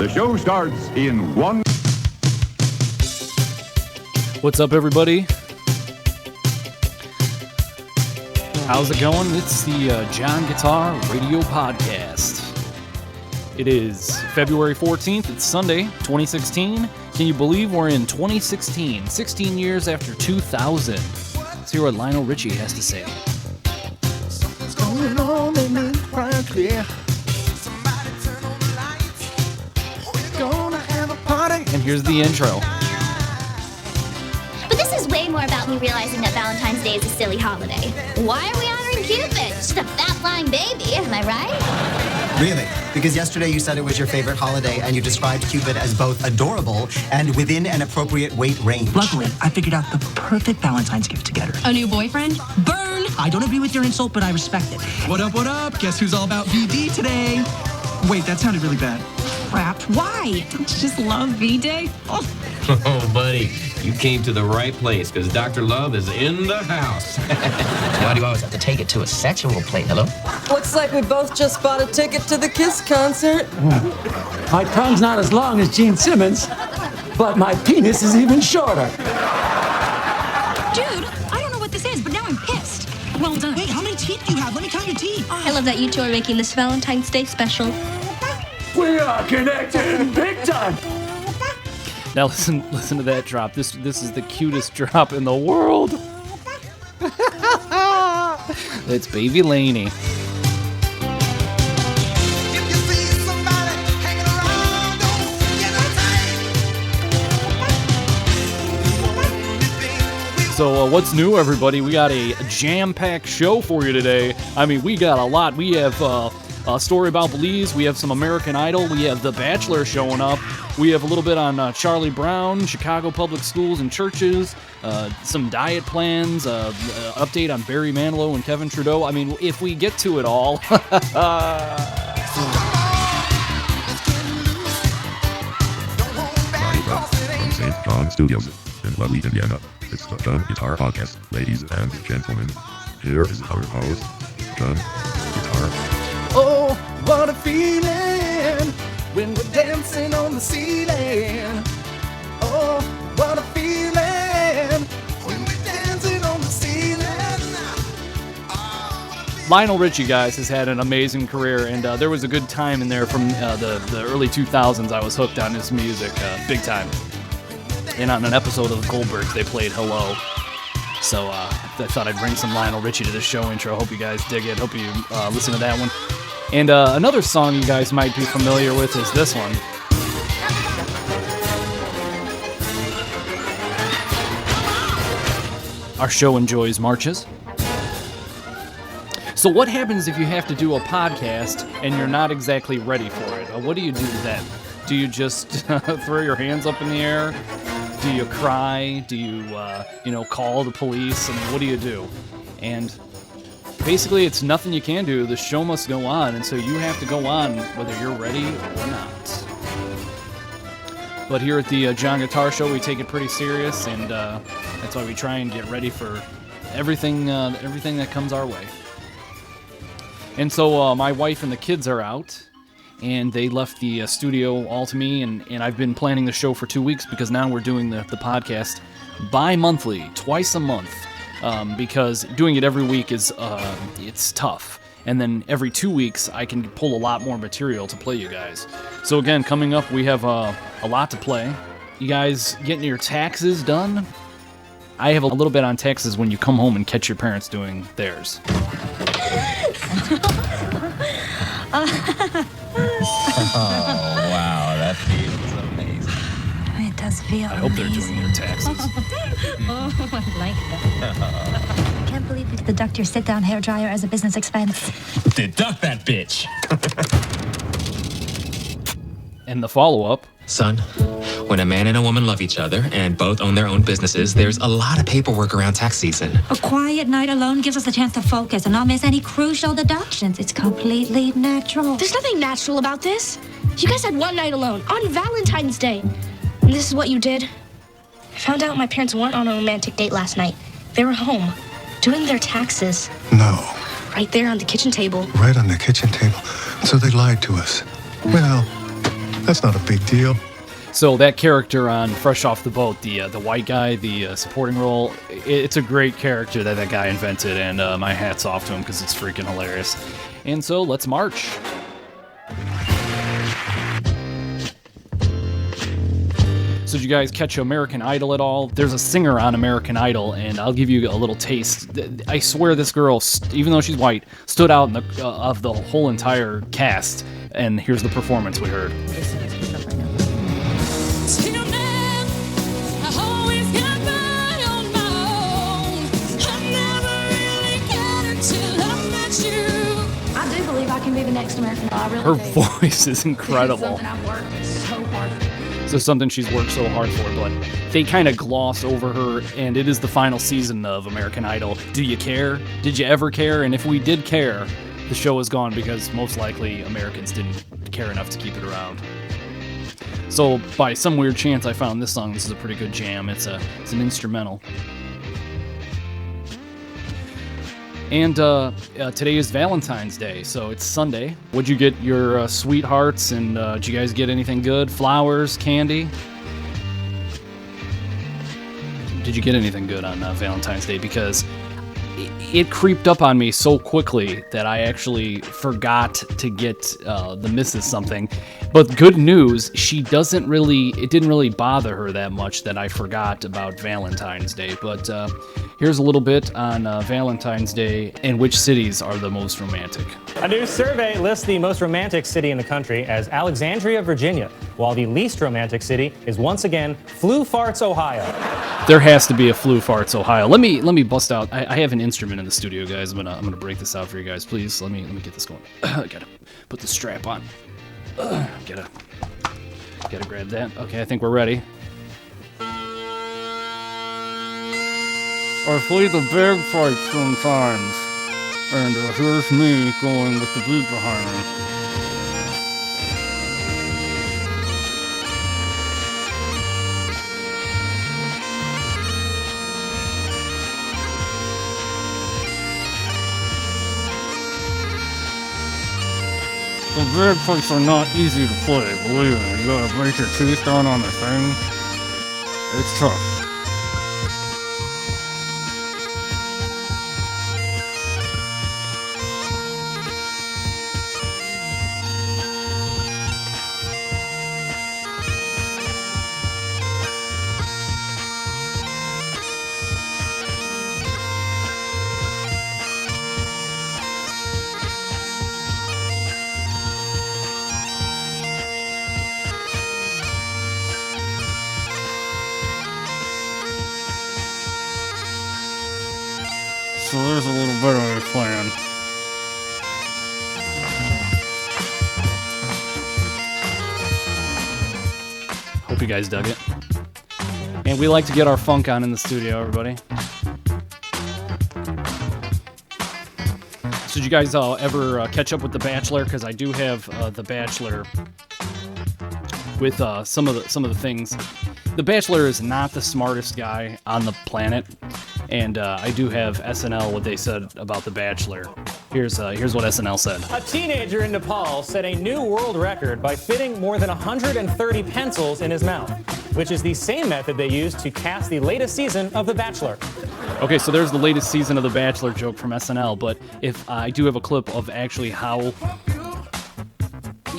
The show starts in 1. What's up, everybody? How's it going? It's the John Guitar Radio Podcast. It is February 14th. It's Sunday, 2016. Can you believe we're in 2016? 16 years after 2000. Let's hear what Lionel Richie has to say. Something's going on in the quiet. And here's the intro. But this is way more about me realizing that Valentine's Day is a silly holiday. Why are we honoring Cupid? Just a fat flying baby, am I right? Really? Because yesterday you said it was your favorite holiday and you described Cupid as both adorable and within an appropriate weight range. Luckily, I figured out the perfect Valentine's gift to get her. A new boyfriend? Burn! I don't agree with your insult, but I respect it. What up, what up? Guess who's all about VD today? Wait, that sounded really bad. Crap. Why? Don't you just love V-Day? Oh, buddy, you came to the right place, because Dr. Love is in the house. Why do you always have to take it to a sexual plane? Hello? Looks like we both just bought a ticket to the Kiss concert. My tongue's not as long as Gene Simmons, but my penis is even shorter. Dude, I don't know what this is, but now I'm pissed. Well done. Wait, how many teeth do you have? Let me count your teeth. I love that you two are making this Valentine's Day special. We are connected big time. Now listen to that drop. This is the cutest drop in the world. It's Baby Laney. So what's new, everybody? We got a jam-packed show for you today. I mean, we got a lot. We have a story about Belize. We have some American Idol. We have The Bachelor showing up. We have a little bit on Charlie Brown, Chicago public schools and churches, some diet plans, update on Barry Manilow and Kevin Trudeau. I mean, if we get to it all. From St. John Studios in Belize, Indiana, it's the John Guitar Podcast. Ladies and gentlemen, here is our host, John Guitar. Oh, what a feeling when we're dancing on the ceiling. Oh, what a feeling when we're dancing on the ceiling. Lionel Richie, guys, has had an amazing career, and there was a good time in there from the early 2000s. I was hooked on his music big time. And on an episode of the Goldbergs, they played Hello. So I thought I'd bring some Lionel Richie to the show intro. Hope you guys dig it. Hope you listen to that one. And another song you guys might be familiar with is this one. Our show enjoys marches. So what happens if you have to do a podcast and you're not exactly ready for it? What do you do then? Do you just throw your hands up in the air? Do you cry? Do you, call the police? I mean, what do you do? And basically, it's nothing you can do. The show must go on, and so you have to go on whether you're ready or not. But here at the John Guitar Show, we take it pretty serious, and that's why we try and get ready for everything that comes our way. And so my wife and the kids are out, and they left the studio all to me, and I've been planning the show for 2 weeks because now we're doing the podcast bi-monthly, twice a month. Because doing it every week is it's tough. And then every 2 weeks, I can pull a lot more material to play you guys. So again, coming up, we have a lot to play. You guys getting your taxes done? I have a little bit on taxes when you come home and catch your parents doing theirs. Oh, wow, that feels amazing. It does feel I hope they're doing their taxes. Oh, I like that. I can't believe you deduct your sit-down hairdryer as a business expense. Deduct that bitch. And the follow-up. Son, when a man and a woman love each other and both own their own businesses, there's a lot of paperwork around tax season. A quiet night alone gives us a chance to focus and not miss any crucial deductions. It's completely natural. There's nothing natural about this. You guys had one night alone on Valentine's Day. And this is what you did? I found out my parents weren't on a romantic date last night. They were home, doing their taxes. No. Right there on the kitchen table. Right on the kitchen table. So they lied to us. Well, That's not a big deal. So that character on Fresh Off the Boat, the white guy, the supporting role, it's a great character that guy invented, and my hat's off to him because it's freaking hilarious. And so let's march. So did you guys catch American Idol at all? There's a singer on American Idol, and I'll give you a little taste. I swear this girl, even though she's white, stood out in of the whole entire cast. And here's the performance we heard. I do believe I can be the next American Idol. Her voice is incredible. I've worked so hard for. So something she's worked so hard for, but they kind of gloss over her, and it is the final season of American Idol. Do you care? Did you ever care? And if we did care, the show is gone because most likely Americans didn't care enough to keep it around. So by some weird chance, I found this song. This is a pretty good jam. It's an instrumental. And today is Valentine's Day, so it's Sunday. What'd you get your sweethearts, and did you guys get anything good? Flowers, candy? Did you get anything good on Valentine's Day? Because it creeped up on me so quickly that I actually forgot to get the missus something. But good news, it didn't really bother her that much that I forgot about Valentine's Day. But here's a little bit on Valentine's Day and which cities are the most romantic. A new survey lists the most romantic city in the country as Alexandria, Virginia, while the least romantic city is once again Flu Farts, Ohio. There has to be a Flu Farts, Ohio. Let me bust out. I have an instrument in the studio, guys. I'm gonna break this out for you guys, please. Let me get this going. I gotta put the strap on. Gotta grab that. Okay, I think we're ready. I play the bagpipes sometimes, and here's me going with the beat behind me. The bagpipes are not easy to play, believe me. You gotta break your teeth down on the thing. It's tough. So there's a little bit of a plan. Hope you guys dug it. And we like to get our funk on in the studio, everybody. So did you guys ever catch up with The Bachelor? Because I do have The Bachelor with some of the things. The Bachelor is not the smartest guy on the planet. And I do have SNL, what they said about The Bachelor. Here's what SNL said. A teenager in Nepal set a new world record by fitting more than 130 pencils in his mouth, which is the same method they used to cast the latest season of The Bachelor. Okay, so there's the latest season of The Bachelor joke from SNL, but if I do have a clip of actually how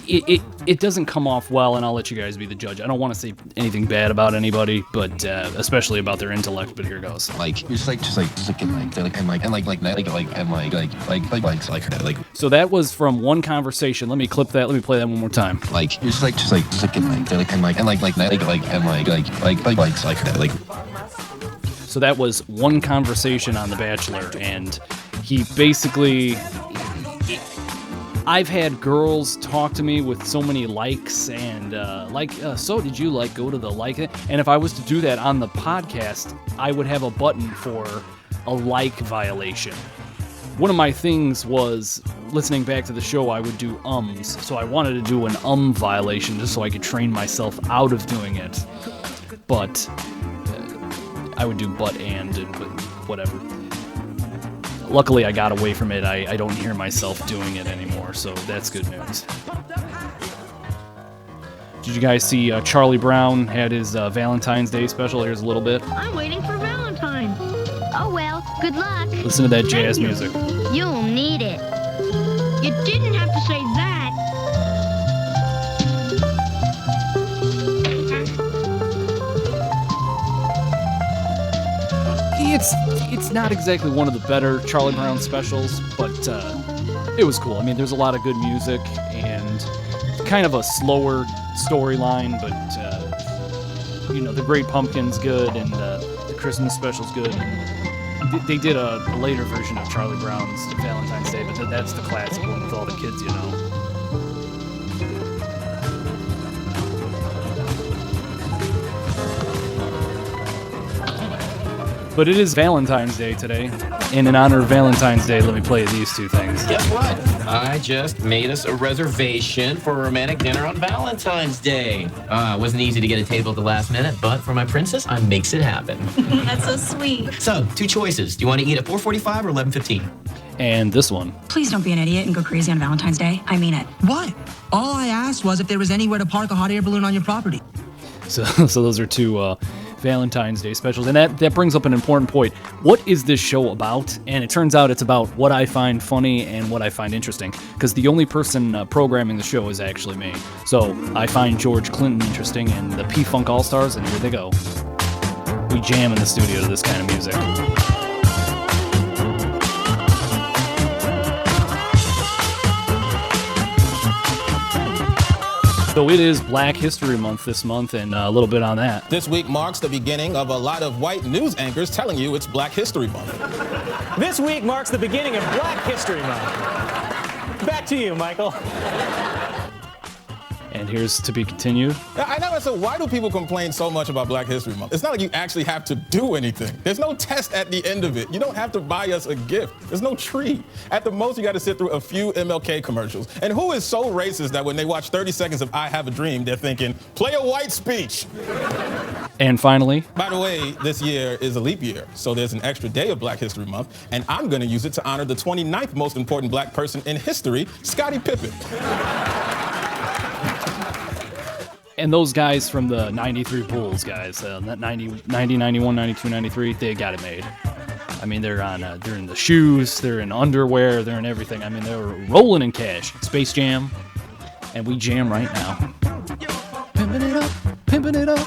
it doesn't come off well, and I'll let you guys be the judge. I don't want to say anything bad about anybody, but especially about their intellect. But here goes. So that was from one conversation. Let me clip that. Let me play that one more time. So that was one conversation on The Bachelor, and he basically. I've had girls talk to me with so many likes and so did you go to the like it? And if I was to do that on the podcast, I would have a button for a like violation. One of my things was listening back to the show, I would do ums. So I wanted to do an violation just so I could train myself out of doing it. But I would do but whatever. Luckily, I got away from it. I don't hear myself doing it anymore, so that's good news. Did you guys see Charlie Brown had his Valentine's Day special? Here's a little bit. I'm waiting for Valentine. Oh well, good luck. Listen to that jazz music. You'll need it. You didn't have to say that. It's not exactly one of the better Charlie Brown specials, but it was cool. I mean, there's a lot of good music and kind of a slower storyline, but the Great Pumpkin's good and the Christmas special's good. And they did a later version of Charlie Brown's Valentine's Day, but that's the classic one with all the kids, But it is Valentine's Day today, and in honor of Valentine's Day, let me play these two things. Guess what? I just made us a reservation for a romantic dinner on Valentine's Day. It wasn't easy to get a table at the last minute, but for my princess, I makes it happen. That's so sweet. So, 2 choices. Do you want to eat at 4:45 or 11:15? And this one. Please don't be an idiot and go crazy on Valentine's Day. I mean it. What? All I asked was if there was anywhere to park a hot air balloon on your property. So those are two Valentine's Day specials. And that brings up an important point. What is this show about? And it turns out it's about what I find funny and what I find interesting. Because the only person programming the show is actually me. So I find George Clinton interesting and the P-Funk All-Stars, and here they go. We jam in the studio to this kind of music. So it is Black History Month this month, and a little bit on that. This week marks the beginning of a lot of white news anchors telling you it's Black History Month. This week marks the beginning of Black History Month. Back to you, Michael. And here's to be continued. I never said, why do people complain so much about Black History Month? It's not like you actually have to do anything. There's no test at the end of it. You don't have to buy us a gift. There's no tree. At the most, you got to sit through a few MLK commercials. And who is so racist that when they watch 30 seconds of I Have a Dream, they're thinking, play a white speech? And finally. By the way, this year is a leap year, so there's an extra day of Black History Month, and I'm going to use it to honor the 29th most important black person in history, Scottie Pippen. And those guys from the 93 Bulls, guys, that 90, 91, 92, 93, they got it made. I mean, they're in the shoes, they're in underwear, they're in everything. I mean, they were rolling in cash. Space Jam, and we jam right now. Pimping it up, pumping it up.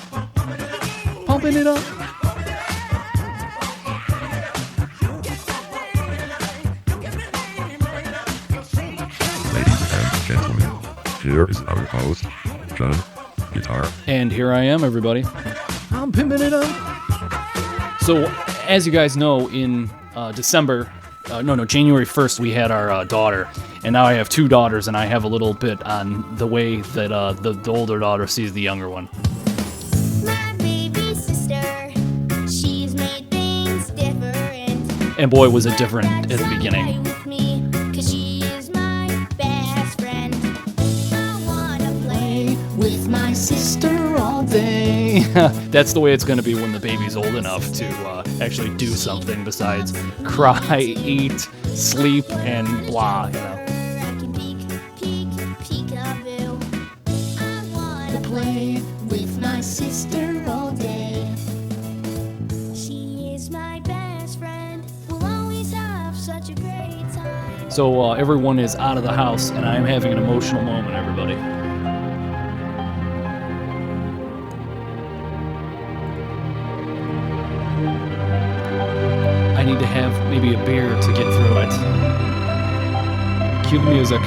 Ladies and gentlemen, here is our host, John Guitar. And here I am, everybody. I'm pimping it up. So, as you guys know, in January 1st, we had our daughter. And now I have 2 daughters, and I have a little bit on the way that the older daughter sees the younger one. My baby sister, she's made things different. And boy, was it different at the beginning. With me, 'cause she is my best friend. I wanna play with my sister all day. That's the way it's going to be when the baby's old enough to actually do something besides cry, eat, sleep, and blah, you know. Play with my sister all day. She is my best friend. We'll always have such a great time. So everyone is out of the house, and I am having an emotional moment, everybody. I need to have maybe a beer to get through it. Cue the music.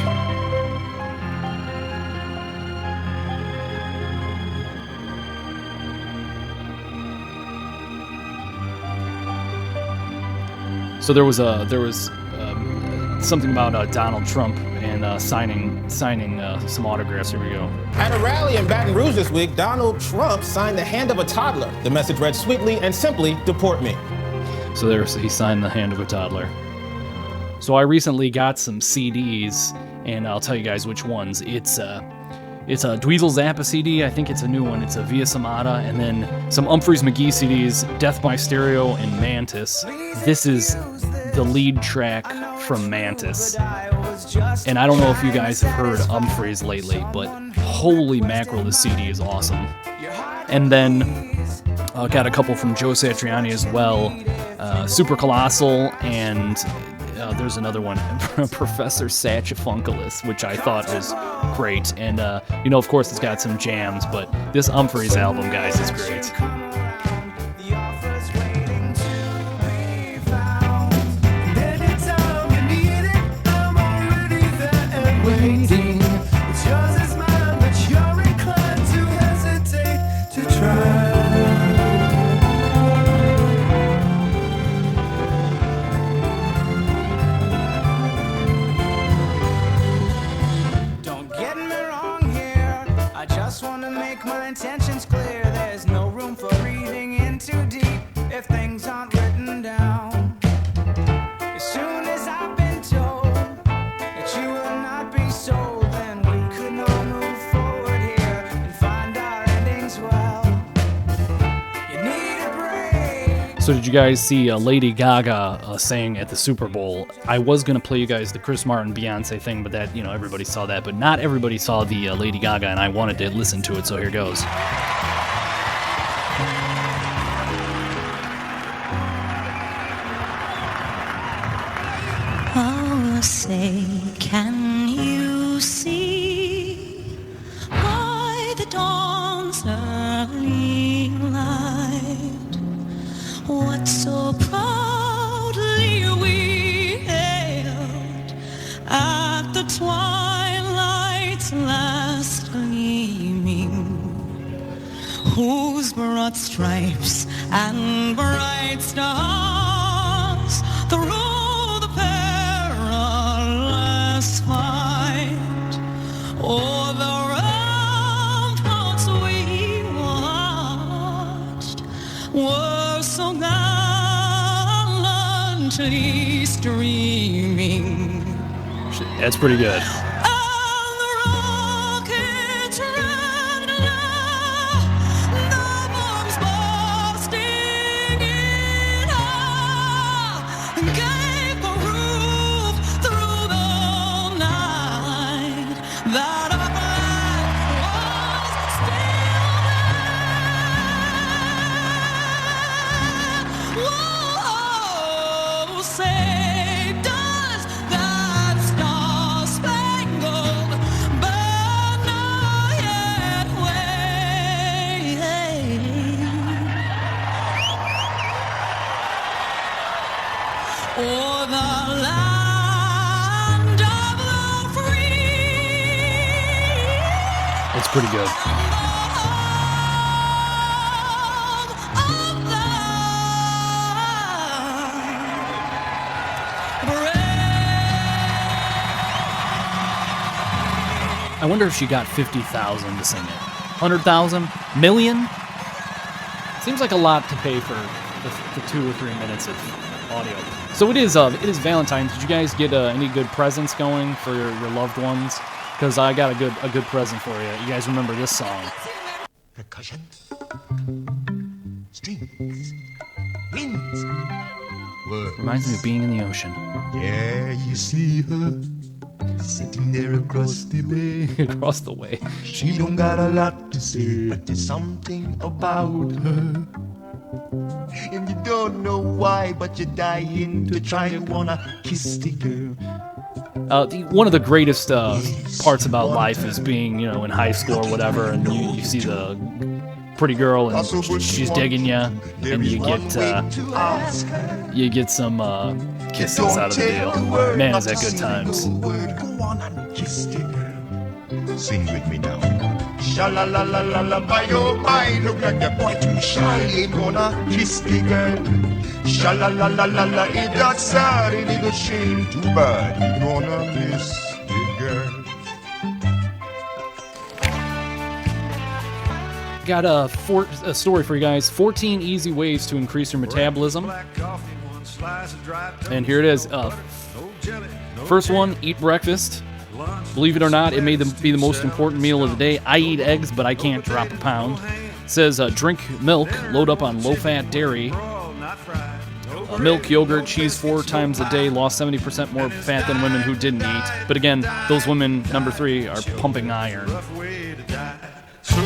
So there was something about Donald Trump and signing some autographs. Here we go. At a rally in Baton Rouge this week, Donald Trump signed the hand of a toddler. The message read sweetly and simply, "Deport me." So he signed the hand of a toddler. So I recently got some CDs, and I'll tell you guys which ones. It's a Dweezil Zappa CD. I think it's a new one. It's a Via Somata, and then some Umphreys Mcgee CDs, Death by Stereo and Mantis. This is the lead track from Mantis. And I don't know if you guys have heard Umphreys lately, but holy mackerel, the CD is awesome. And then got a couple from Joe Satriani as well, Super Colossal, and there's another one, Professor Satchafunculus, which I thought was great. And, of course, it's got some jams, but this Umphreys album, guys, is great. Waiting, it's yours is mine, but you're inclined to hesitate to try. Don't get me wrong here, I just want to make my intentions clear. There's no room for reading in too deep if things aren't written down. As soon as I've been told that you will not be sold, then we could not move forward here and find our endings well. You need a break. So did you guys see Lady Gaga saying at the Super Bowl? I was going to play you guys the Chris Martin Beyonce thing, but that, everybody saw that. But not everybody saw the Lady Gaga, and I wanted to listen to it, so here goes. Oh, say, can you see by the dawn's early light what so proudly we hailed at the twilight's last gleaming, whose broad stripes and bright stars through the perilous fight o'er the ramparts we watched were so gallantly streaming. That's pretty good. It's pretty good. I wonder if she got 50,000 to sing it. 100,000? Million? Seems like a lot to pay for 2 or 3 minutes of audio. So it is Valentine's. Did you guys get any good presents going for your loved ones? Because I got a good present for you. You guys remember this song? Percussion, strings, winds. Reminds me of being in the ocean. Yeah, you see her sitting there across the way. Across the way. She don't got a lot to say, but there's something about her. And you don't know why, but you're dying to try and wanna kiss the girl. One of the greatest parts about life is being, in high school or whatever, and you see the pretty girl and she's digging you, and you get some kisses out of the deal. Man, is that good times. Go on and kiss the girl. Sing with me now. Sha-la-la-la-la-la, by your mind, look like that boy too shy, ain't gonna kiss the girl. Sha-la-la-la-la-la, it's that sad, a little shame, too bad, you gonna miss the girl. Got a story for you guys. 14 easy ways to increase your metabolism. And here it is. First one, eat breakfast. Believe it or not, it may be the most important meal of the day. I eat eggs, but I can't drop a pound. It says drink milk, load up on low-fat dairy. milk, yogurt, cheese 4 times a day, lost 70% more fat than women who didn't eat. But again, those women, number 3, are pumping iron. So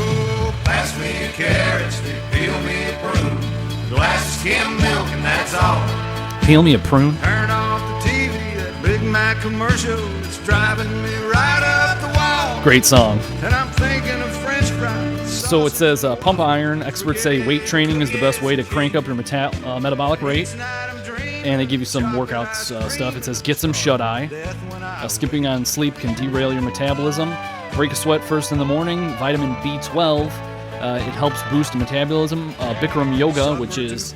pass me a carrot stick, peel me a prune, a glass of skim milk, and that's all. Peel me a prune? Turn off the TV, that Big Mac commercial is driving me right up the wall. Great song. And I'm thinking of French fries. So it says, pump iron. Experts say weight training is the best way to crank up your metabolic rate. And they give you some workouts stuff. It says, get some shut-eye. Skipping on sleep can derail your metabolism. Break a sweat first in the morning. Vitamin B12. It helps boost metabolism. Bikram yoga, which is,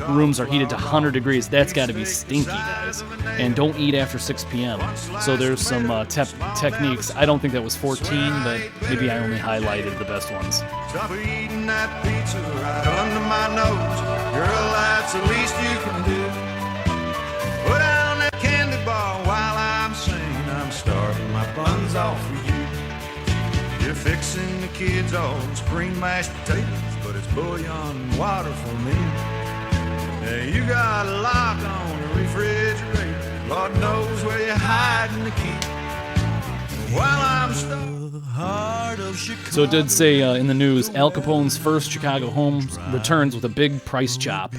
rooms are heated to 100 degrees. That's got to be stinky, guys. And don't eat after 6 p.m. So there's some techniques. I don't think that was 14, but maybe I only highlighted the best ones. Stop eating that pizza right under my nose. Girl, that's the least you can do. Put down that candy bar while I'm singing. I'm starving my buns off for you. You're fixing the kids all spring mashed potatoes, but it's bouillon water for me. Hey, you got a lock on the refrigerator. Lord knows where you're hiding the key. While I'm stuck. So it did say in the news, Al Capone's first Chicago home returns with a big price chop.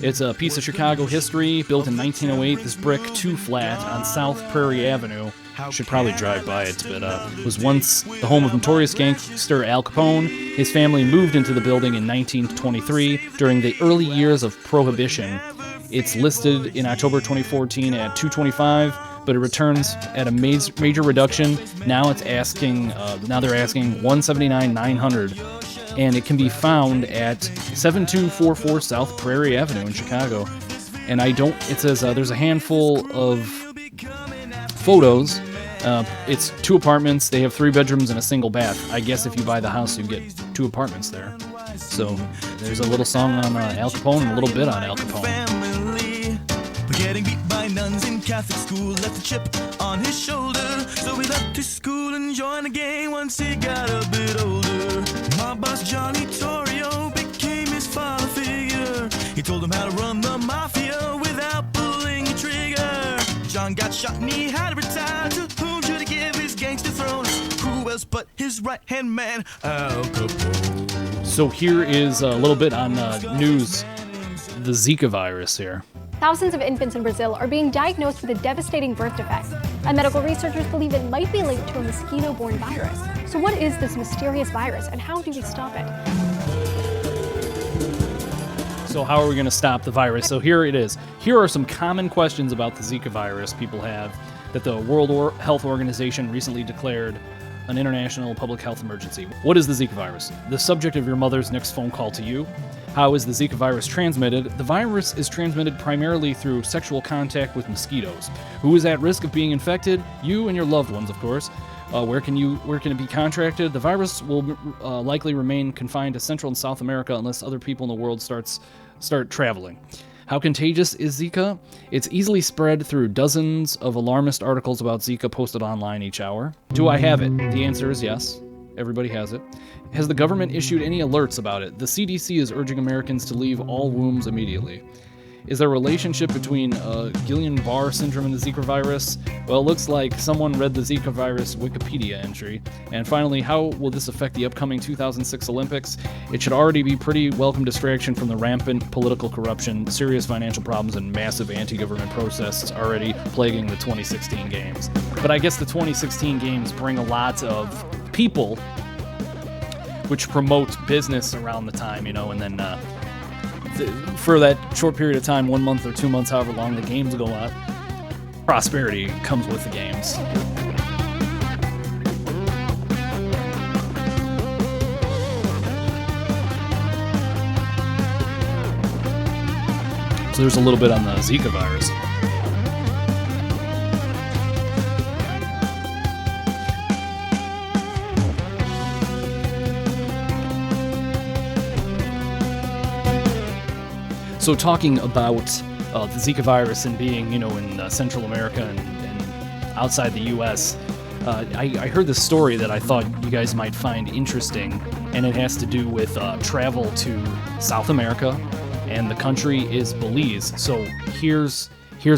It's a piece of Chicago history, built in 1908. This brick 2-flat on South Prairie Avenue. Should probably drive by it, but was once the home of notorious gangster Al Capone. His family moved into the building in 1923 during the early years of Prohibition. It's listed in October 2014 at $225, but it returns at a major reduction. Now it's asking. Now they're asking $179,900, and it can be found at 7244 South Prairie Avenue in Chicago. And it says there's a handful of photos. It's 2 apartments. They have 3 bedrooms and a single bath. I guess if you buy the house, you get 2 apartments there. So there's a little song on Al Capone and a little bit on Al Capone. Getting beat by nuns in Catholic school left a chip on his shoulder. So he left his school and joined the gang once he got a bit older. My boss Johnny Torrio became his father figure. He told him how to run the mafia without pulling a trigger. John got shot and he had to retire. To whom should he give his gangster throne? Who else but his right-hand man, Al Capone? So here is a little bit on news, the Zika virus here. Thousands of infants in Brazil are being diagnosed with a devastating birth defect, and medical researchers believe it might be linked to a mosquito-borne virus. So what is this mysterious virus, and how do we stop it? So how are we going to stop the virus? So here it is. Here are some common questions about the Zika virus people have that the World Health Organization recently declared an international public health emergency. What is the Zika virus? The subject of your mother's next phone call to you. How is the Zika virus transmitted? The virus is transmitted primarily through sexual contact with mosquitoes. Who is at risk of being infected? You and your loved ones, of course. Where can it be contracted? The virus will likely remain confined to Central and South America unless other people in the world start traveling. How contagious is Zika? It's easily spread through dozens of alarmist articles about Zika posted online each hour. Do I have it? The answer is yes. Everybody has it. Has the government issued any alerts about it? The CDC is urging Americans to leave all rooms immediately. Is there a relationship between Guillain-Barré syndrome and the Zika virus? Well, it looks like someone read the Zika virus Wikipedia entry. And finally, how will this affect the upcoming 2006 Olympics? It should already be pretty welcome distraction from the rampant political corruption, serious financial problems, and massive anti-government protests already plaguing the 2016 games. But I guess the 2016 games bring a lot of people which promote business around the time, and then for that short period of time, 1 month or 2 months, however long the games go on, prosperity comes with the games. So there's a little bit on the Zika virus. So talking about the Zika virus and being, in Central America and outside the U.S., I heard this story that I thought you guys might find interesting, and it has to do with travel to South America and the country is Belize. So here's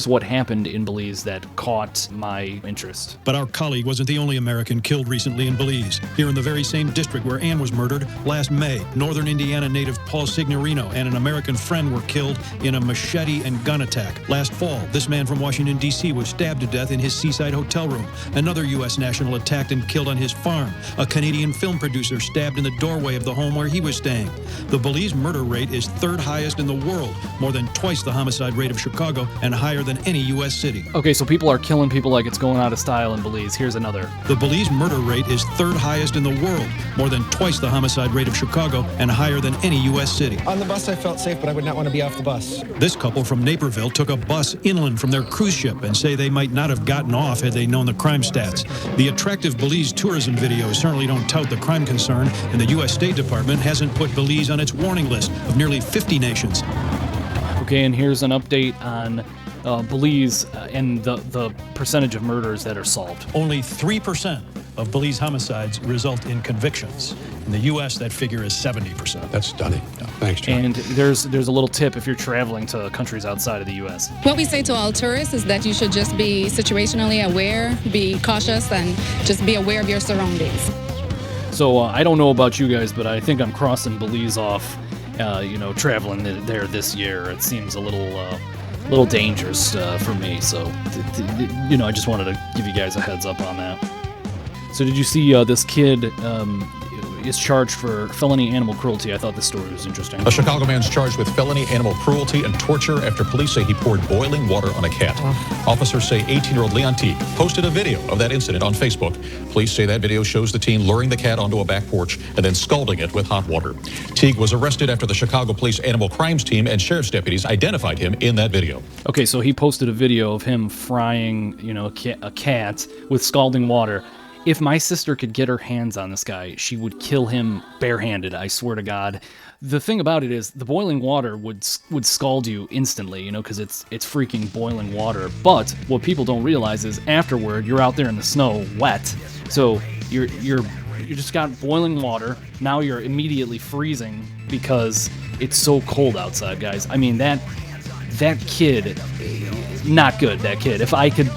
what happened in Belize that caught my interest. But our colleague wasn't the only American killed recently in Belize. Here in the very same district where Ann was murdered, last May, northern Indiana native Paul Signorino and an American friend were killed in a machete and gun attack. Last fall, this man from Washington, D.C. was stabbed to death in his seaside hotel room. Another U.S. national attacked and killed on his farm. A Canadian film producer stabbed in the doorway of the home where he was staying. The Belize murder rate is third highest in the world, more than twice the homicide rate of Chicago and higher than any U.S. city. Okay, so people are killing people like it's going out of style in Belize. Here's another. The Belize murder rate is third highest in the world, more than twice the homicide rate of Chicago and higher than any U.S. city. On the bus, I felt safe, but I would not want to be off the bus. This couple from Naperville took a bus inland from their cruise ship and say they might not have gotten off had they known the crime stats. The attractive Belize tourism videos certainly don't tout the crime concern, and the U.S. State Department hasn't put Belize on its warning list of nearly 50 nations. Okay, and here's an update on Belize and the percentage of murders that are solved. Only 3% of Belize homicides result in convictions. In the U.S., that figure is 70%. That's stunning. Thanks, John. And there's a little tip if you're traveling to countries outside of the U.S. What we say to all tourists is that you should just be situationally aware, be cautious, and just be aware of your surroundings. So I don't know about you guys, but I think I'm crossing Belize off, traveling there this year. It seems a little dangerous for me. So, I just wanted to give you guys a heads up on that. So did you see this kid is charged for felony animal cruelty? I thought this story was interesting. A Chicago man's charged with felony animal cruelty and torture after police say he poured boiling water on a cat. Officers say 18-year-old Leon Teague posted a video of that incident on Facebook. Police say that video shows the teen luring the cat onto a back porch and then scalding it with hot water. Teague was arrested after the Chicago Police Animal Crimes Team and sheriff's deputies identified him in that video. Okay, so he posted a video of him frying, a cat with scalding water. If my sister could get her hands on this guy, she would kill him barehanded, I swear to God. The thing about it is the boiling water would scald you instantly, because it's freaking boiling water. But what people don't realize is afterward, you're out there in the snow, wet. So you just got boiling water. Now you're immediately freezing because it's so cold outside, guys. I mean, that kid, not good, that kid. If I could...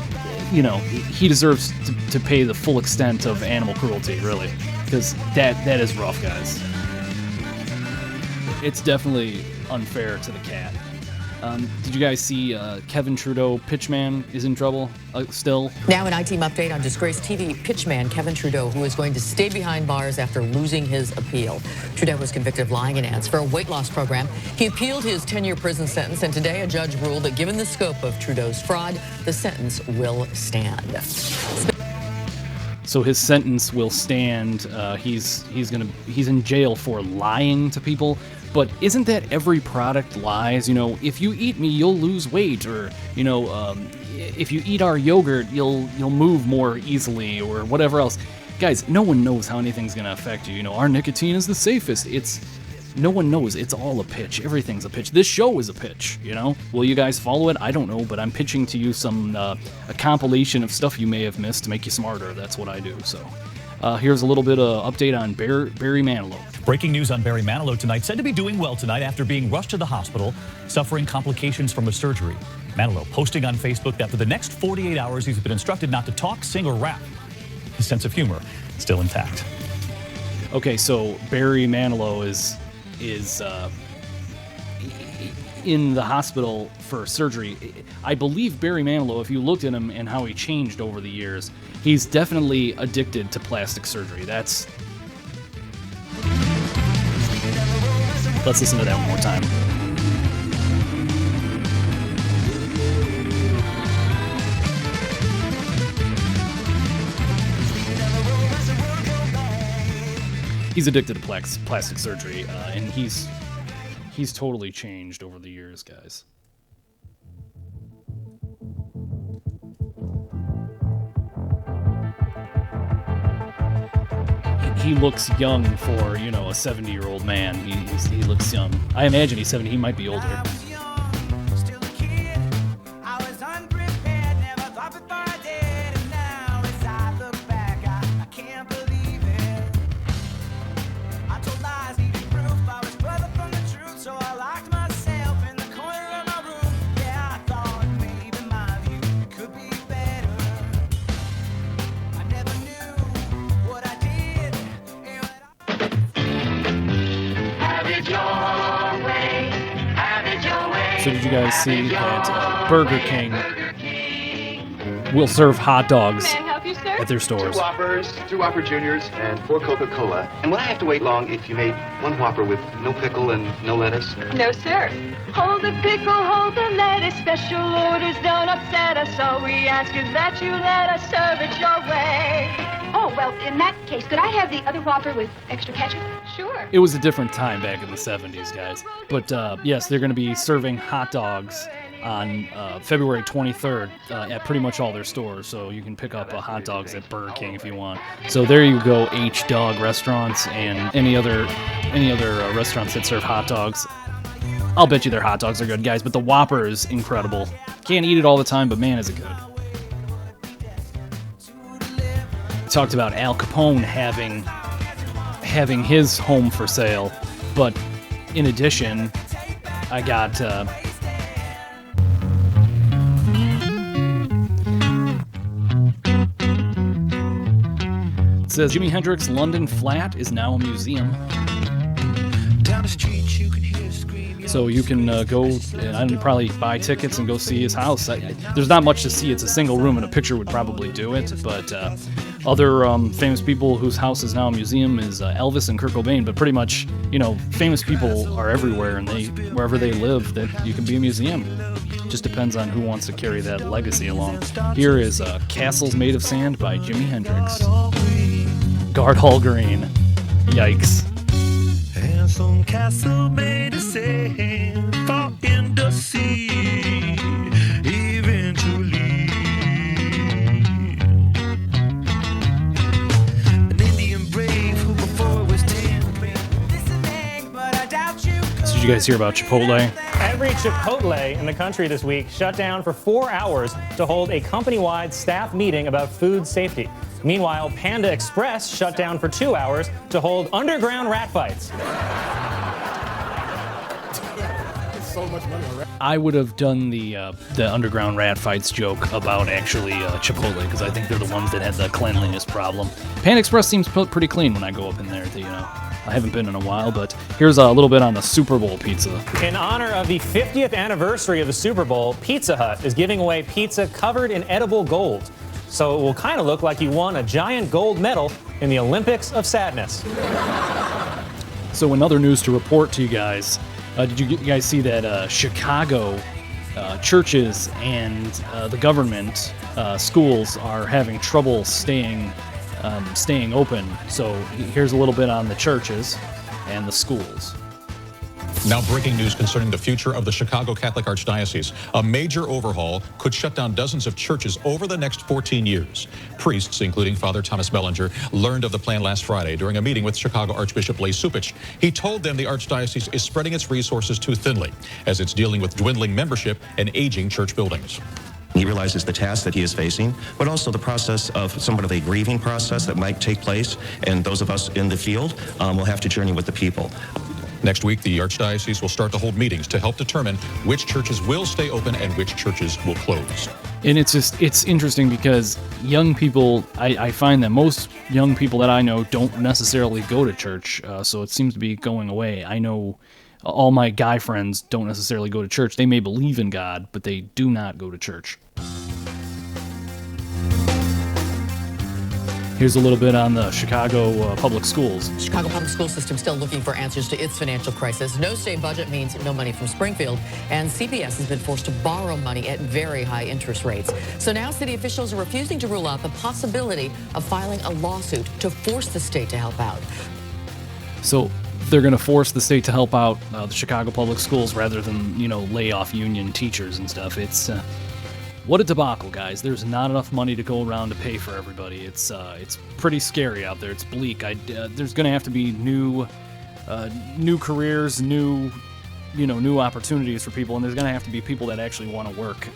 he deserves to pay the full extent of animal cruelty, really, because that is rough, guys. It's definitely unfair to the cat. Did you guys see Kevin Trudeau, pitchman, is in trouble still? Now an I-Team update on disgraced TV pitchman Kevin Trudeau, who is going to stay behind bars after losing his appeal. Trudeau was convicted of lying in ads for a weight loss program. He appealed his 10-year prison sentence, and today a judge ruled that given the scope of Trudeau's fraud, the sentence will stand. So his sentence will stand. He's in jail for lying to people. But isn't that every product lies? If you eat me, you'll lose weight, or if you eat our yogurt, you'll move more easily, or whatever else. Guys, no one knows how anything's gonna affect you. Our nicotine is the safest. No one knows. It's all a pitch. Everything's a pitch. This show is a pitch. Will you guys follow it? I don't know, but I'm pitching to you a compilation of stuff you may have missed to make you smarter. That's what I do. So. Here's a little bit of update on Barry Manilow. Breaking news on Barry Manilow tonight, said to be doing well tonight after being rushed to the hospital, suffering complications from a surgery. Manilow posting on Facebook that for the next 48 hours, he's been instructed not to talk, sing, or rap. His sense of humor still intact. Okay, so Barry Manilow is in the hospital for surgery. I believe Barry Manilow, if you looked at him and how he changed over the years, he's definitely addicted to plastic surgery. Let's listen to that one more time. He's addicted to plastic surgery, and he's totally changed over the years, guys. He looks young for, a 70-year-old man. He looks young. I imagine he's 70. He might be older. So did you guys see that Burger King will serve hot dogs at their stores? 2 Whoppers, 2 Whopper Juniors, and 4 Coca-Cola. And would I have to wait long if you made 1 Whopper with no pickle and no lettuce? No, sir. Hold the pickle, hold the lettuce. Special orders don't upset us. All we ask is that you let us serve it your way. Oh, well, in that case, could I have the other Whopper with extra ketchup? Sure. It was a different time back in the 70s, guys. But yes, they're going to be serving hot dogs on February 23rd at pretty much all their stores. So you can pick up hot dogs at Burger King if you want. So there you go, H-Dog restaurants and any other restaurants that serve hot dogs. I'll bet you their hot dogs are good, guys. But the Whopper is incredible. Can't eat it all the time, but man, is it good. Talked about Al Capone having his home for sale, but in addition, I got it says Jimi Hendrix London flat is now a museum. Down the street you can hear screaming. So you can go and probably buy tickets and go see his house. There's not much to see. It's a single room, and a picture would probably do it. But other famous people whose house is now a museum is Elvis and Kurt Cobain. But pretty much, famous people are everywhere, and wherever they live, that you can be a museum. Just depends on who wants to carry that legacy along. Here is Castles Made of Sand by Jimi Hendrix. Guard Hall Green. Yikes. And some castle made of sand fall in the sea eventually. An Indian brave who before was tame. So did you guys hear about Chipotle? Every Chipotle in the country this week shut down for 4 hours to hold a company-wide staff meeting about food safety. Meanwhile, Panda Express shut down for 2 hours to hold underground rat fights. So much money on rat. I would have done the underground rat fights joke about actually Chipotle, because I think they're the ones that had the cleanliness problem. Panda Express seems pretty clean when I go up in there. I haven't been in a while, but here's a little bit on the Super Bowl pizza. In honor of the 50th anniversary of the Super Bowl, Pizza Hut is giving away pizza covered in edible gold. So it will kind of look like you won a giant gold medal in the Olympics of Sadness. So in other news to report to you guys, did you guys see that Chicago churches and the government schools are having trouble staying open? So here's a little bit on the churches and the schools. Now, breaking news concerning the future of the Chicago Catholic Archdiocese. A major overhaul could shut down dozens of churches over the next 14 years. Priests, including Father Thomas Bellinger, learned of the plan last Friday during a meeting with Chicago Archbishop Lay Supich. He told them the Archdiocese is spreading its resources too thinly as it's dealing with dwindling membership and aging church buildings. He realizes the task that he is facing, but also the process of somewhat of a grieving process that might take place, and those of us in the field will have to journey with the people. Next week, the Archdiocese will start to hold meetings to help determine which churches will stay open and which churches will close. And it's interesting because young people, I find that most young people that I know don't necessarily go to church, so it seems to be going away. I know all my guy friends don't necessarily go to church. They may believe in God, but they do not go to church. Here's a little bit on the Chicago public schools. Chicago public school system still looking for answers to its financial crisis. No state budget means no money from Springfield, and CPS has been forced to borrow money at very high interest rates. So now city officials are refusing to rule out the possibility of filing a lawsuit to force the state to help out. So they're going to force the state to help out the Chicago public schools rather than, lay off union teachers and stuff. It's what a debacle, guys. There's not enough money to go around to pay for everybody. It's pretty scary out there. It's bleak. There's going to have to be new careers, new opportunities for people, and there's going to have to be people that actually want to work.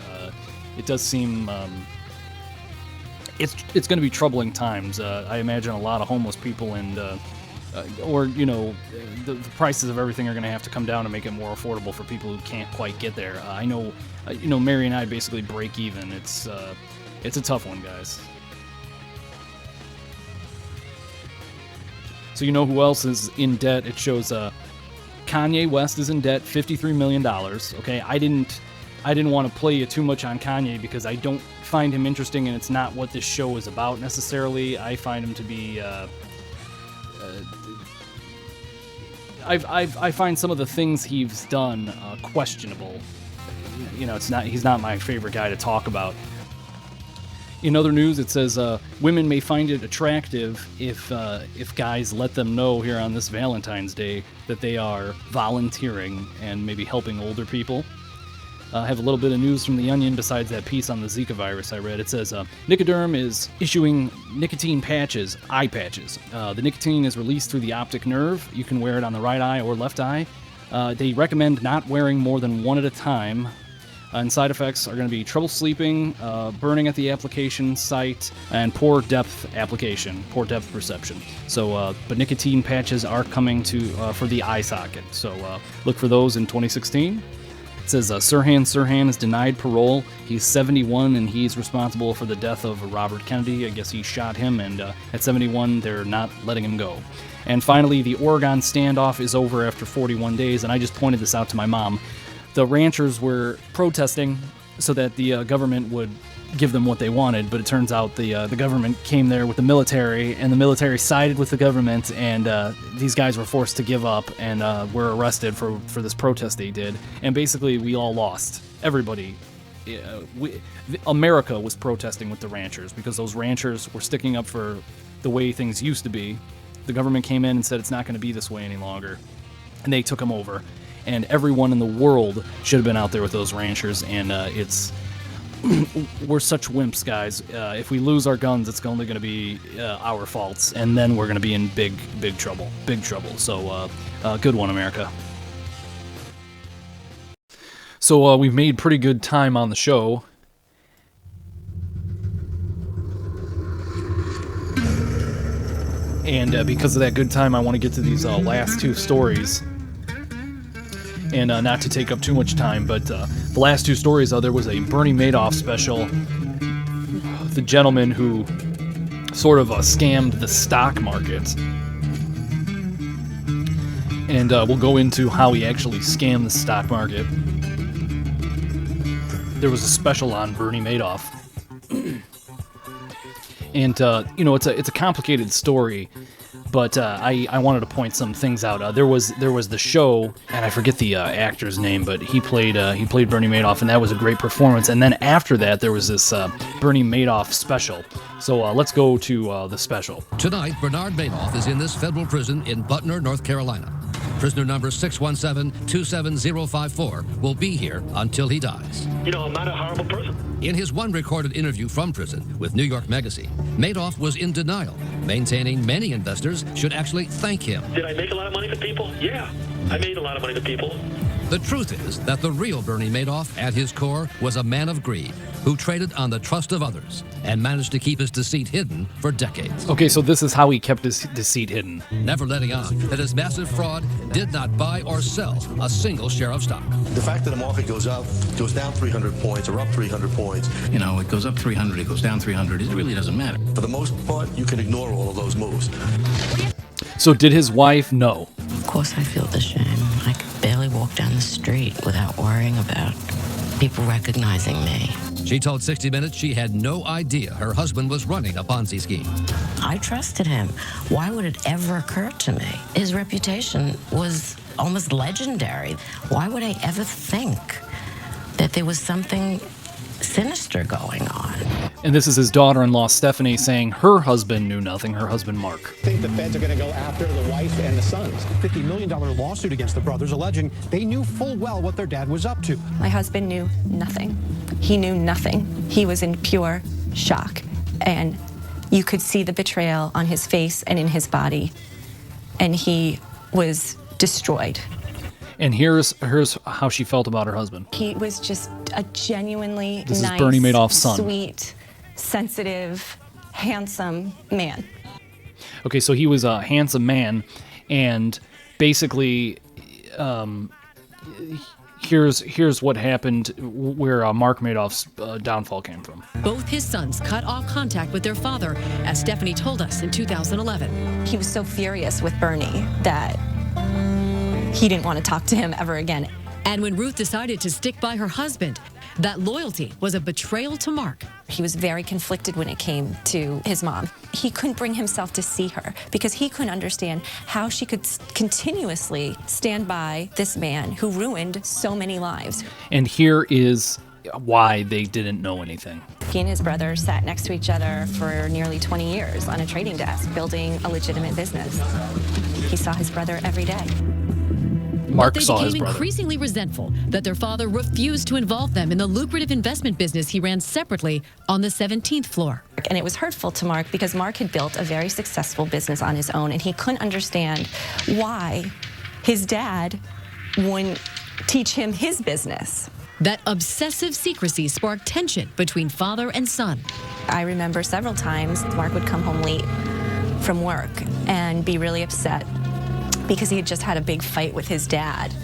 It does seem it's going to be troubling times. I imagine a lot of homeless people and the prices of everything are going to have to come down to make it more affordable for people who can't quite get there. I know, Mary and I basically break even. It's a tough one, guys. So who else is in debt? It shows Kanye West is in debt $53 million. Okay, I didn't want to play you too much on Kanye because I don't find him interesting, and it's not what this show is about necessarily. I find him to be I find some of the things he's done questionable. You know, he's not my favorite guy to talk about. In other news, it says women may find it attractive if guys let them know here on this Valentine's Day that they are volunteering and maybe helping older people. I have a little bit of news from The Onion besides that piece on the Zika virus I read. It says Nicoderm is issuing nicotine patches, eye patches. The nicotine is released through the optic nerve. You can wear it on the right eye or left eye. They recommend not wearing more than one at a time. And side effects are going to be trouble sleeping, burning at the application site, and poor depth perception. So, but nicotine patches are coming for the eye socket. So look for those in 2016. It says Sirhan is denied parole. He's 71 and he's responsible for the death of Robert Kennedy. I guess he shot him, and at 71 they're not letting him go. And finally, the Oregon standoff is over after 41 days, and I just pointed this out to my mom. The ranchers were protesting so that the government would give them what they wanted, but it turns out the government came there with the military, and the military sided with the government, and these guys were forced to give up and were arrested for this protest they did. And basically, we all lost. Everybody. America was protesting with the ranchers because those ranchers were sticking up for the way things used to be. The government came in and said it's not going to be this way any longer, and they took them over. And everyone in the world should have been out there with those ranchers, and we're such wimps, guys. If we lose our guns, it's only going to be our faults, and then we're going to be in big trouble. So, good one, America. So we've made pretty good time on the show. And because of that good time, I want to get to these last two stories. And not to take up too much time, but the last two stories, there was a Bernie Madoff special. The gentleman who sort of scammed the stock market. And we'll go into how he actually scammed the stock market. There was a special on Bernie Madoff. And, it's a complicated story. But I wanted to point some things out. There was the show, and I forget the actor's name, but he played Bernie Madoff, and that was a great performance. And then after that, there was this Bernie Madoff special. So let's go to the special. Tonight, Bernard Madoff is in this federal prison in Butner, North Carolina. Prisoner number 617-27054 will be here until he dies. You know, I'm not a horrible person. In his one recorded interview from prison with New York Magazine, Madoff was in denial, maintaining many investors should actually thank him. Did I make a lot of money for people? Yeah, I made a lot of money for people. The truth is that the real Bernie Madoff, at his core, was a man of greed who traded on the trust of others and managed to keep his deceit hidden for decades. Okay, so this is how he kept his deceit hidden. Never letting on that his massive fraud did not buy or sell a single share of stock. The fact that the market goes down 300 points or up 300 points. You know, it goes up 300, it goes down 300, it really doesn't matter. For the most part, you can ignore all of those moves. So did his wife know? Of course I feel the shame. I could barely walk down the street without worrying about people recognizing me. She told 60 Minutes she had no idea her husband was running a Ponzi scheme. I trusted him. Why would it ever occur to me? His reputation was almost legendary. Why would I ever think that there was something sinister going on? And this is his daughter-in-law, Stephanie, saying her husband knew nothing, her husband, Mark. I think the feds are going to go after the wife and the sons. $50 million lawsuit against the brothers alleging they knew full well what their dad was up to. My husband knew nothing. He knew nothing. He was in pure shock. And you could see the betrayal on his face and in his body. And he was destroyed. And here's how she felt about her husband. He was just a genuinely This nice, is Bernie Madoff's son. Sweet, sensitive, handsome man. Okay, so he was a handsome man, and basically, here's what happened where Mark Madoff's downfall came from. Both his sons cut off contact with their father, as Stephanie told us in 2011. He was so furious with Bernie that he didn't want to talk to him ever again. And when Ruth decided to stick by her husband, that loyalty was a betrayal to Mark. He was very conflicted when it came to his mom. He couldn't bring himself to see her because he couldn't understand how she could continuously stand by this man who ruined so many lives. And here is why they didn't know anything. He and his brother sat next to each other for nearly 20 years on a trading desk, building a legitimate business. He saw his brother every day. Mark saw his They became brother. increasingly resentful that their father refused to involve them in the lucrative investment business he ran separately on the 17th floor. And it was hurtful to Mark because Mark had built a very successful business on his own, and he couldn't understand why his dad wouldn't teach him his business. That obsessive secrecy sparked tension between father and son. I remember several times Mark would come home late from work and be really upset because he had just had a big fight with his dad.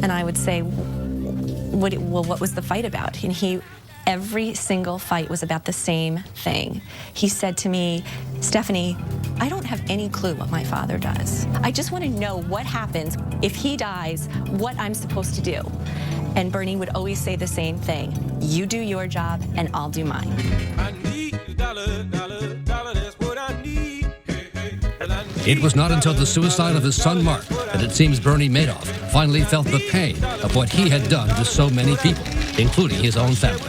And I would say, what was the fight about? And every single fight was about the same thing. He said to me, Stephanie, I don't have any clue what my father does. I just want to know what happens if he dies, what I'm supposed to do. And Bernie would always say the same thing. You do your job and I'll do mine. It was not until the suicide of his son Mark that it seems Bernie Madoff finally felt the pain of what he had done to so many people, including his own family.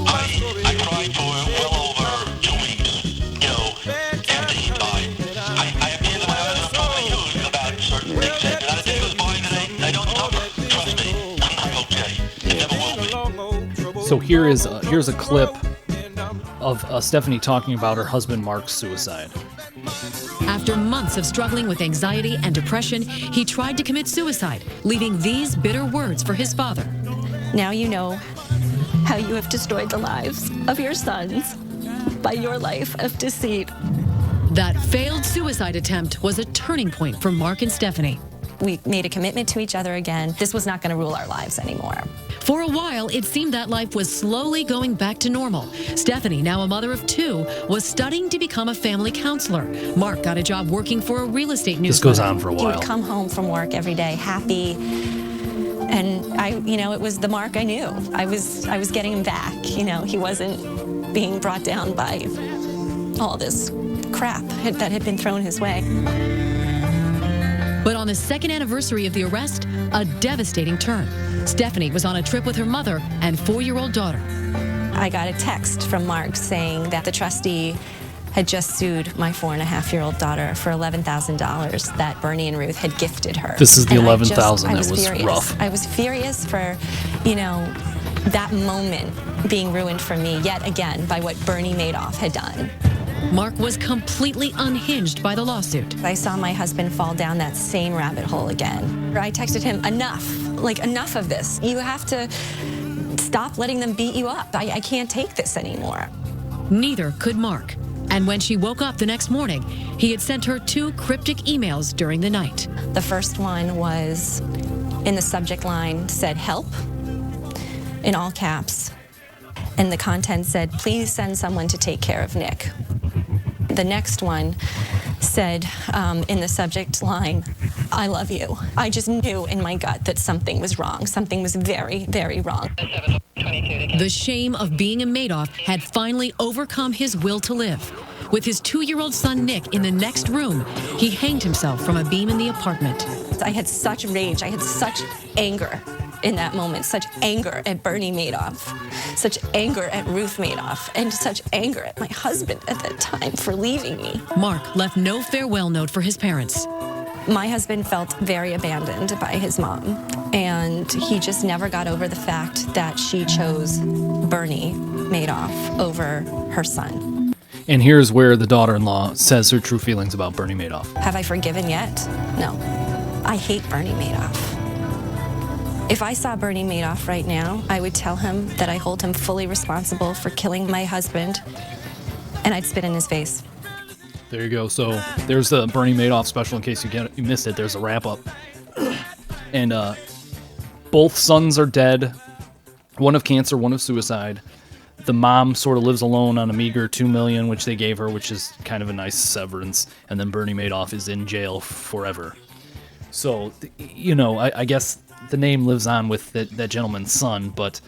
I cried for well over 2 weeks, after he died. I appeared to my husband probably about certain things, and I think it was fine today. I don't suffer. Trust me, I'm not okay. It never will be. So here's a clip of Stephanie talking about her husband Mark's suicide. After months of struggling with anxiety and depression, he tried to commit suicide, leaving these bitter words for his father. Now you know how you have destroyed the lives of your sons by your life of deceit. That failed suicide attempt was a turning point for Mark and Stephanie. We made a commitment to each other again. This was not going to rule our lives anymore. For a while, it seemed that life was slowly going back to normal. Stephanie, now a mother of 2, was studying to become a family counselor. Mark got a job working for a real estate newspaper. This goes on for a He while. would come home from work every day happy. And it was the Mark I knew. I was getting him back. He wasn't being brought down by all this crap that had been thrown his way. But on the 2nd anniversary of the arrest, a devastating turn. Stephanie was on a trip with her mother and 4-year-old daughter. I got a text from Mark saying that the trustee had just sued my 4.5-year-old daughter for $11,000 that Bernie and Ruth had gifted her. This is the And $11,000 that was furious. rough. I was furious for, that moment being ruined for me yet again by what Bernie Madoff had done. Mark was completely unhinged by the lawsuit. I saw my husband fall down that same rabbit hole again. I texted him, enough of this. You have to stop letting them beat you up. I can't take this anymore. Neither could Mark. And when she woke up the next morning, he had sent her 2 cryptic emails during the night. The first one was, in the subject line, said help, in all caps. And the content said, please send someone to take care of Nick. The next one said in the subject line, I love you. I just knew in my gut that something was wrong. Something was very, very wrong. The shame of being a Madoff had finally overcome his will to live. With his 2-year-old son Nick in the next room, he hanged himself from a beam in the apartment. I had such rage. I had such anger in that moment, such anger at Bernie Madoff, such anger at Ruth Madoff, and such anger at my husband at that time for leaving me. Mark left no farewell note for his parents. My husband felt very abandoned by his mom, and he just never got over the fact that she chose Bernie Madoff over her son. And here's where the daughter-in-law says her true feelings about Bernie Madoff. Have I forgiven yet? No. I hate Bernie Madoff. If I saw Bernie Madoff right now, I would tell him that I hold him fully responsible for killing my husband, and I'd spit in his face. There you go. So there's the Bernie Madoff special in case you missed it. There's a wrap-up. And both sons are dead. One of cancer, one of suicide. The mom sort of lives alone on a meager $2 million, which they gave her, which is kind of a nice severance. And then Bernie Madoff is in jail forever. So, I guess the name lives on with that gentleman's son, but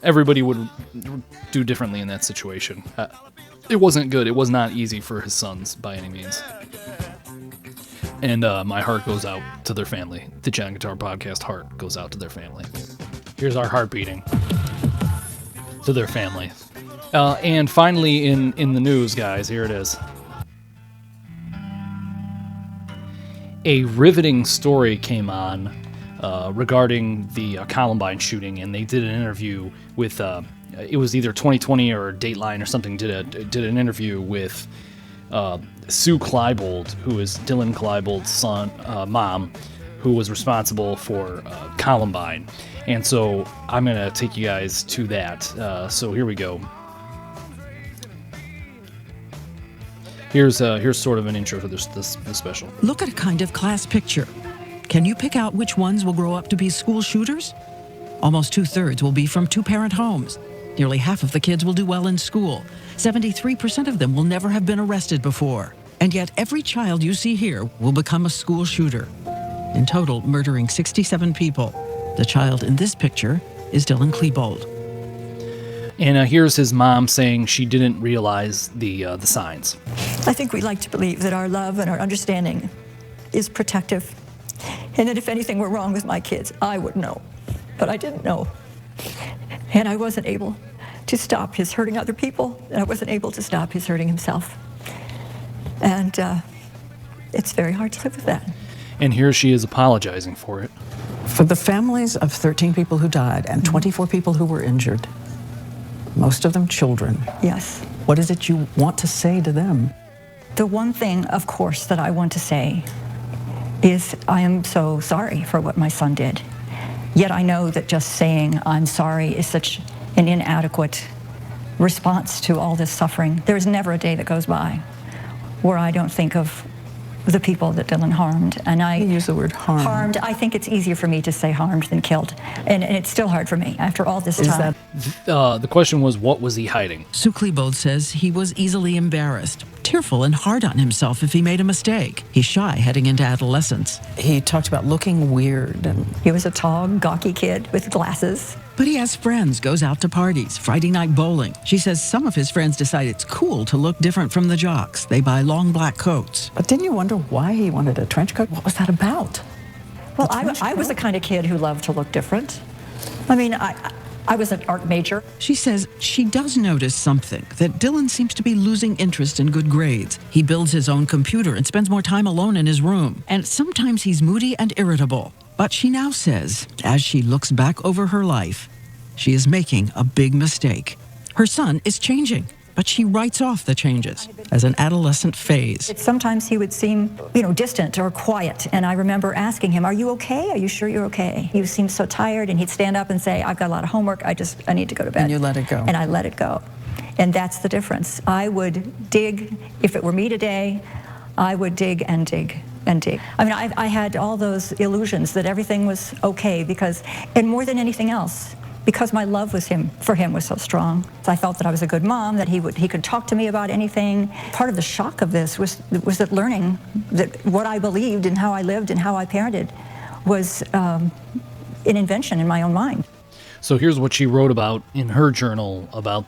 everybody would do differently in that situation. It wasn't good. It was not easy for his sons by any means. And my heart goes out to their family. The John Guitar Podcast heart goes out to their family. Here's our heart beating to their family. And finally, in the news, guys, here it is. A riveting story came on regarding the Columbine shooting, and they did an interview with, it was either 2020 or Dateline or something, did an interview with Sue Klebold, who is Dylan Klebold's mom, who was responsible for Columbine. And so I'm going to take you guys to that. So here we go. Here's sort of an intro to this special. Look at a kind of class picture. Can you pick out which ones will grow up to be school shooters? Almost 2/3 will be from two-parent homes. Nearly half of the kids will do well in school. 73% of them will never have been arrested before. And yet every child you see here will become a school shooter. In total, murdering 67 people. The child in this picture is Dylan Klebold. And here's his mom saying she didn't realize the signs. I think we like to believe that our love and our understanding is protective, and that if anything were wrong with my kids, I would know. But I didn't know. And I wasn't able to stop his hurting other people, and I wasn't able to stop his hurting himself. And it's very hard to live with that. And here she is apologizing for it. For the families of 13 people who died and 24 people who were injured, most of them children. Yes. What is it you want to say to them? The one thing, of course, that I want to say is I am so sorry for what my son did. Yet I know that just saying I'm sorry is such an inadequate response to all this suffering. There's never a day that goes by where I don't think of the people that Dylan harmed. And I use the word harmed. Harmed. I think it's easier for me to say harmed than killed. And it's still hard for me after all this time. The question was, what was he hiding? Sue Klebold says he was easily embarrassed, tearful and hard on himself if he made a mistake. He's shy heading into adolescence. He talked about looking weird. And he was a tall, gawky kid with glasses. But he has friends, goes out to parties, Friday night bowling. She says some of his friends decide it's cool to look different from the jocks. They buy long black coats. But didn't you wonder why he wanted a trench coat? What was that about? Well, I was the kind of kid who loved to look different. I mean, I was an art major. She says she does notice something, that Dylan seems to be losing interest in good grades. He builds his own computer and spends more time alone in his room. And sometimes he's moody and irritable. But she now says, as she looks back over her life, she is making a big mistake. Her son is changing, but she writes off the changes as an adolescent phase. Sometimes he would seem, distant or quiet. And I remember asking him, are you okay? Are you sure you're okay? He seemed so tired, and he'd stand up and say, I've got a lot of homework. I need to go to bed. And you let it go. And I let it go. And that's the difference. I would dig, if it were me today, I would dig and dig and dig. I mean, I had all those illusions that everything was okay and more than anything else, because my love for him was so strong. I felt that I was a good mom, that he could talk to me about anything. Part of the shock of this was that learning that what I believed and how I lived and how I parented was an invention in my own mind. So here's what she wrote about in her journal about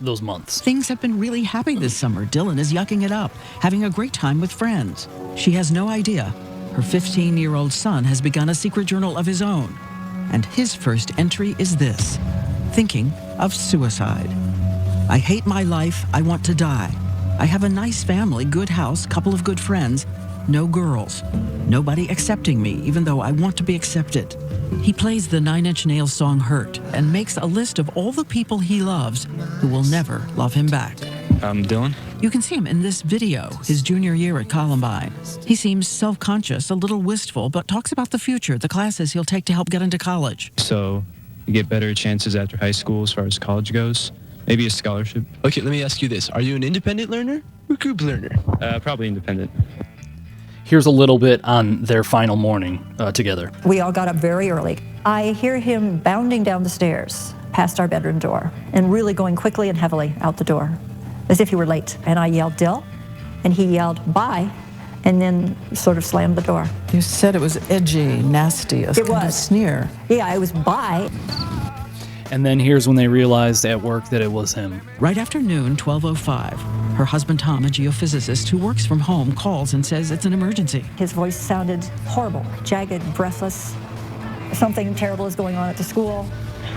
those months. Things have been really happy this summer. Dylan is yucking it up, having a great time with friends. She has no idea her 15-year-old son has begun a secret journal of his own. And his first entry is this: thinking of suicide. I hate my life. I want to die. I have a nice family, good house, couple of good friends, no girls. Nobody accepting me, even though I want to be accepted. He plays the Nine Inch Nails song Hurt and makes a list of all the people he loves who will never love him back. Dylan? You can see him in this video, his junior year at Columbine. He seems self-conscious, a little wistful, but talks about the future, the classes he'll take to help get into college. So you get better chances after high school as far as college goes? Maybe a scholarship? Okay, let me ask you this. Are you an independent learner or group learner? Probably independent. Here's a little bit on their final morning together. We all got up very early. I hear him bounding down the stairs past our bedroom door and really going quickly and heavily out the door, as if he were late. And I yelled, Dill, and he yelled, bye. and then sort of slammed the door. You said it was edgy, nasty, a kind of sneer. Yeah, it was bi. And then here's when they realized at work that it was him. Right after noon, 12:05, her husband Tom, a geophysicist who works from home, calls and says it's an emergency. His voice sounded horrible, jagged, breathless. Something terrible is going on at the school.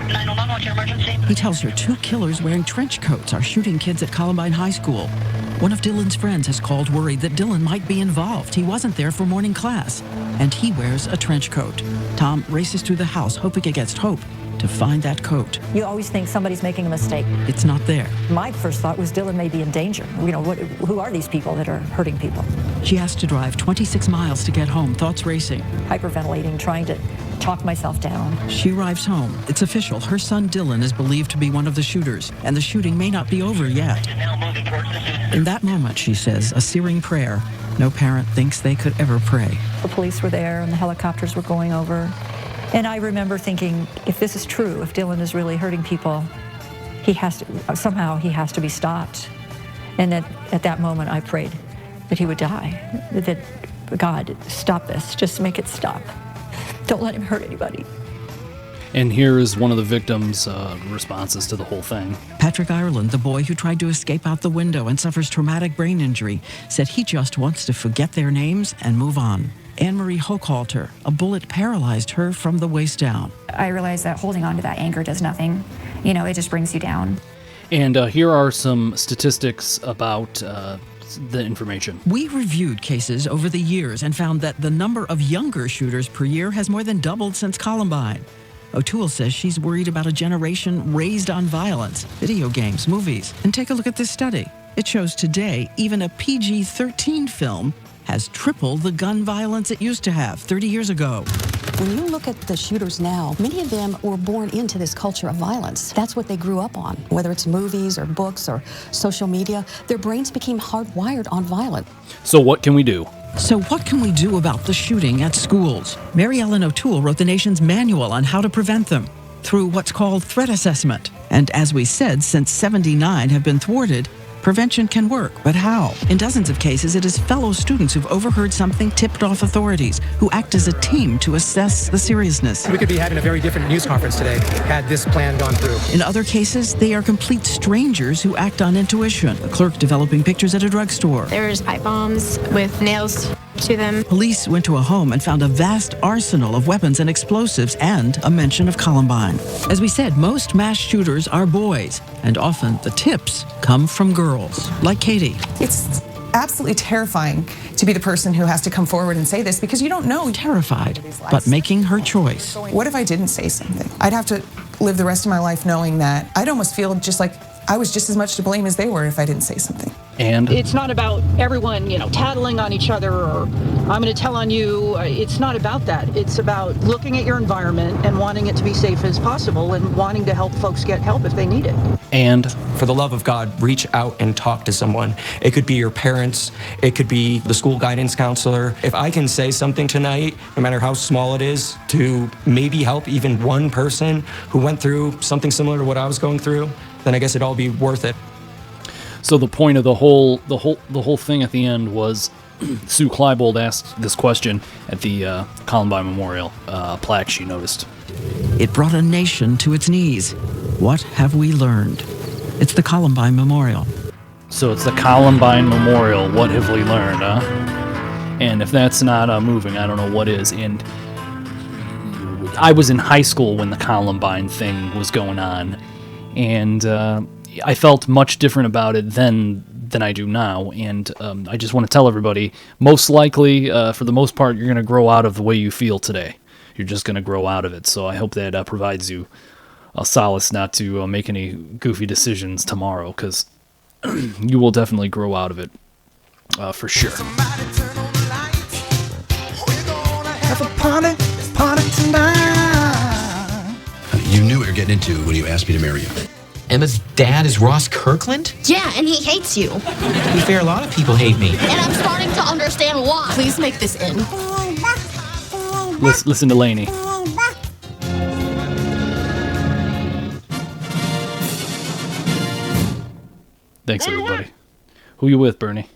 911, what's your emergency? He tells her 2 killers wearing trench coats are shooting kids at Columbine High School. One of Dylan's friends has called worried that Dylan might be involved. He wasn't there for morning class, and he wears a trench coat. Tom races through the house, hoping against hope to find that coat. You always think somebody's making a mistake. It's not there. My first thought was Dylan may be in danger. You know, who are these people that are hurting people? She has to drive 26 miles to get home, thoughts racing. Hyperventilating, trying to talk myself down. She arrives home. It's official. Her son Dylan is believed to be one of the shooters, and the shooting may not be over yet. In that moment, she says, a searing prayer no parent thinks they could ever pray. The police were there and the helicopters were going over. And I remember thinking, if this is true, if Dylan is really hurting people, somehow he has to be stopped. And at that moment, I prayed that he would die, that God, stop this, just make it stop. Don't let him hurt anybody. And here is one of the victims' responses to the whole thing. Patrick Ireland, the boy who tried to escape out the window and suffers traumatic brain injury, said he just wants to forget their names and move on. Anne-Marie Hochhalter, a bullet paralyzed her from the waist down. I realized that holding on to that anger does nothing. You know, it just brings you down. And here are some statistics about the information. We reviewed cases over the years and found that the number of younger shooters per year has more than doubled since Columbine. O'Toole says she's worried about a generation raised on violence, video games, movies. And take a look at this study. It shows today even a PG-13 film has triple the gun violence it used to have 30 years ago. When you look at the shooters now, many of them were born into this culture of violence. That's what they grew up on. Whether it's movies or books or social media, their brains became hardwired on violence. So what can we do? So what can we do about the shooting at schools? Mary Ellen O'Toole wrote the nation's manual on how to prevent them through what's called threat assessment. And as we said, since 79 have been thwarted, prevention can work, but how? In dozens of cases, it is fellow students who've overheard something tipped off authorities, who act as a team to assess the seriousness. We could be having a very different news conference today had this plan gone through. In other cases, they are complete strangers who act on intuition. A clerk developing pictures at a drugstore. There's pipe bombs with nails to them. Police went to a home and found a vast arsenal of weapons and explosives and a mention of Columbine. As we said, most mass shooters are boys, and often the tips come from girls, like Katie. It's absolutely terrifying to be the person who has to come forward and say this because you don't know. Terrified, but making her choice. What if I didn't say something? I'd have to live the rest of my life knowing that I'd almost feel just like I was just as much to blame as they were if I didn't say something. And it's not about everyone, tattling on each other or I'm going to tell on you. It's not about that. It's about looking at your environment and wanting it to be safe as possible and wanting to help folks get help if they need it. And for the love of God, reach out and talk to someone. It could be your parents. It could be the school guidance counselor. If I can say something tonight, no matter how small it is, to maybe help even one person who went through something similar to what I was going through, then I guess it'd all be worth it. So the point of the whole thing at the end was Sue Klebold asked this question at the Columbine Memorial plaque she noticed. It brought a nation to its knees. What have we learned? It's the Columbine Memorial. So it's the Columbine Memorial. What have we learned, huh? And if that's not moving, I don't know what is. And I was in high school when the Columbine thing was going on. And I felt much different about it then than I do now. And I just want to tell everybody, most likely, for the most part, you're going to grow out of the way you feel today. You're just going to grow out of it. So I hope that provides you a solace not to make any goofy decisions tomorrow, because you will definitely grow out of it for sure. Have a party tonight. You knew what you were getting into when you asked me to marry you. Emma's dad is Ross Kirkland? Yeah, and he hates you. To be fair, a lot of people hate me. And I'm starting to understand why. Please make this in. Listen to Lainey. Thanks, everybody. Who you with, Bernie?